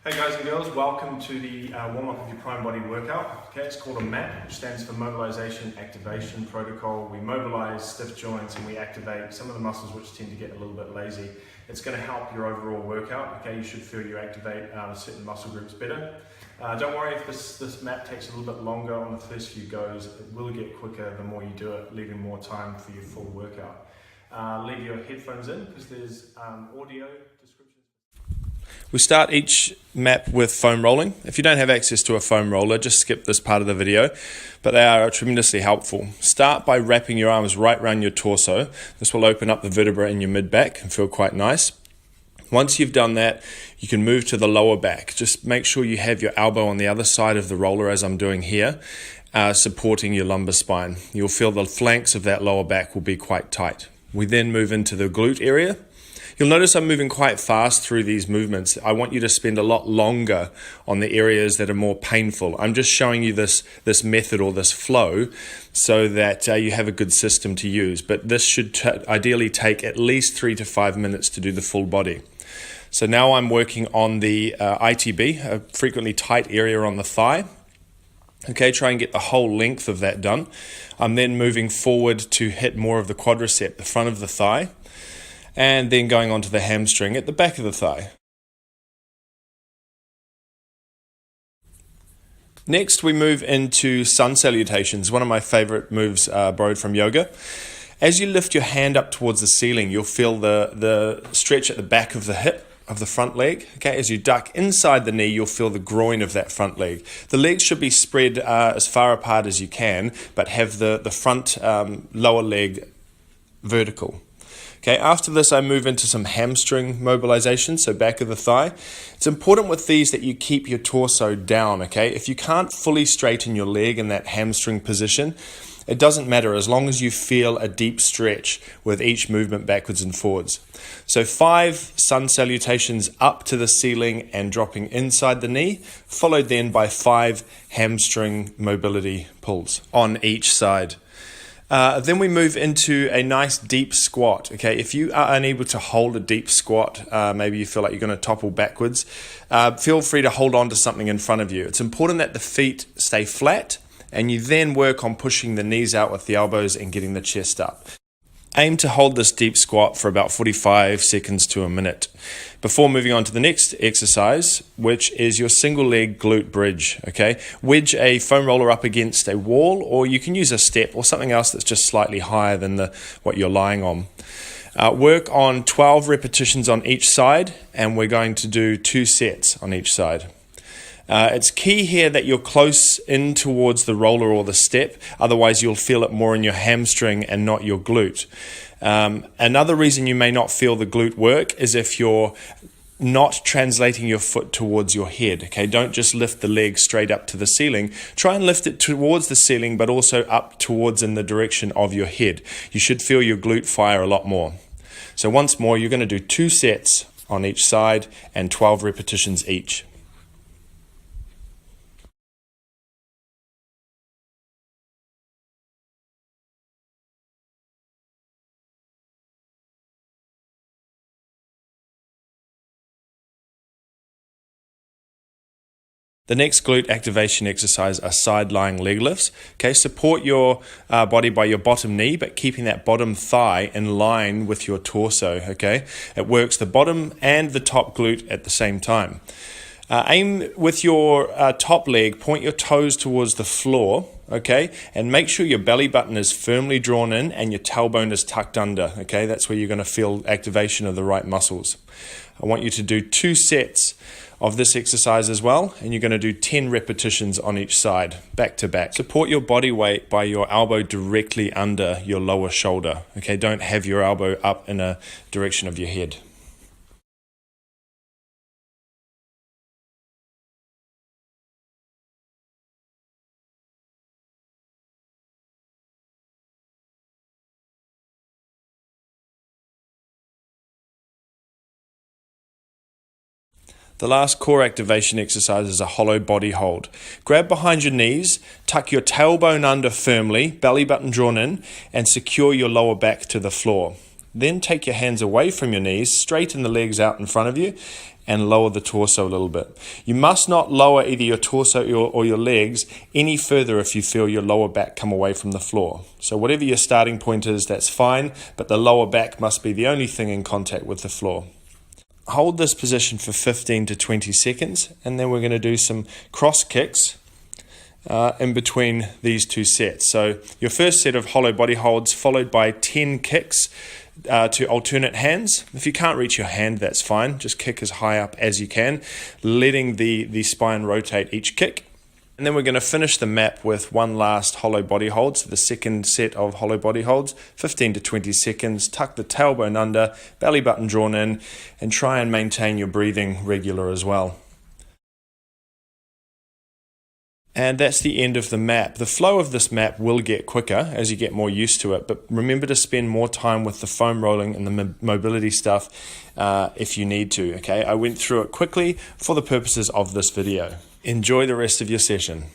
Hey guys and girls, welcome to the warm-up of your prime body workout. Okay, it's called a MAP, which stands for Mobilization Activation Protocol. We mobilize stiff joints and we activate some of the muscles which tend to get a little bit lazy. It's going to help your overall workout. Okay, you should feel you activate certain muscle groups better. Don't worry if this MAP takes a little bit longer on the first few goes. It will get quicker the more you do it, leaving more time for your full workout. Leave your headphones in because there's audio descriptions. We start each map with foam rolling. If you don't have access to a foam roller, just skip this part of the video, but they are tremendously helpful. Start by wrapping your arms right around your torso. This will open up the vertebra in your mid-back and feel quite nice. Once you've done that, you can move to the lower back. Just make sure you have your elbow on the other side of the roller, as I'm doing here, supporting your lumbar spine. You'll feel the flanks of that lower back will be quite tight. We then move into the glute area. You'll notice I'm moving quite fast through these movements. I want you to spend a lot longer on the areas that are more painful. I'm just showing you this method or this flow so that you have a good system to use. But this should ideally take at least 3 to 5 minutes to do the full body. So now I'm working on the ITB, a frequently tight area on the thigh. Okay, try and get the whole length of that done. I'm then moving forward to hit more of the quadricep, the front of the thigh, and then going on to the hamstring at the back of the thigh. Next, we move into sun salutations, one of my favorite moves borrowed from yoga. As you lift your hand up towards the ceiling, you'll feel the stretch at the back of the hip of the front leg. Okay, as you duck inside the knee, you'll feel the groin of that front leg. The legs should be spread as far apart as you can, but have the front lower leg vertical. Okay, after this, I move into some hamstring mobilization, so back of the thigh. It's important with these that you keep your torso down, okay? If you can't fully straighten your leg in that hamstring position, it doesn't matter as long as you feel a deep stretch with each movement backwards and forwards. So 5 sun salutations up to the ceiling and dropping inside the knee, followed then by 5 hamstring mobility pulls on each side. Then we move into a nice deep squat. Okay, if you are unable to hold a deep squat, maybe you feel like you're going to topple backwards, feel free to hold on to something in front of you. It's important that the feet stay flat, and you then work on pushing the knees out with the elbows and getting the chest up. Aim to hold this deep squat for about 45 seconds to a minute before moving on to the next exercise, which is your single leg glute bridge. Okay, wedge a foam roller up against a wall, or you can use a step or something else that's just slightly higher than what you're lying on. Work on 12 repetitions on each side, and we're going to do 2 sets on each side. It's key here that you're close in towards the roller or the step, otherwise you'll feel it more in your hamstring and not your glute. Another reason you may not feel the glute work is if you're not translating your foot towards your head. Okay, don't just lift the leg straight up to the ceiling. Try and lift it towards the ceiling, but also up towards in the direction of your head. You should feel your glute fire a lot more. So once more, you're going to do 2 sets on each side and 12 repetitions each. The next glute activation exercise are side-lying leg lifts. Okay, support your body by your bottom knee, but keeping that bottom thigh in line with your torso. Okay, it works the bottom and the top glute at the same time. Aim with your top leg, point your toes towards the floor, okay, and make sure your belly button is firmly drawn in and your tailbone is tucked under, okay, that's where you're going to feel activation of the right muscles. I want you to do 2 sets of this exercise as well, and you're going to do 10 repetitions on each side, back to back. Support your body weight by your elbow directly under your lower shoulder, okay, don't have your elbow up in a direction of your head. The last core activation exercise is a hollow body hold. Grab behind your knees, tuck your tailbone under firmly, belly button drawn in, and secure your lower back to the floor. Then take your hands away from your knees, straighten the legs out in front of you, and lower the torso a little bit. You must not lower either your torso or your legs any further if you feel your lower back come away from the floor. So whatever your starting point is, that's fine, but the lower back must be the only thing in contact with the floor. Hold this position for 15 to 20 seconds, and then we're going to do some cross kicks in between these two sets. So your first set of hollow body holds followed by 10 kicks to alternate hands. If you can't reach your hand, that's fine. Just kick as high up as you can, letting the spine rotate each kick. And then we're going to finish the map with one last hollow body hold. So the second set of hollow body holds, 15 to 20 seconds. Tuck the tailbone under, belly button drawn in, and try and maintain your breathing regular as well. And that's the end of the map. The flow of this map will get quicker as you get more used to it, but remember to spend more time with the foam rolling and the mobility stuff if you need to, okay? I went through it quickly for the purposes of this video. Enjoy the rest of your session.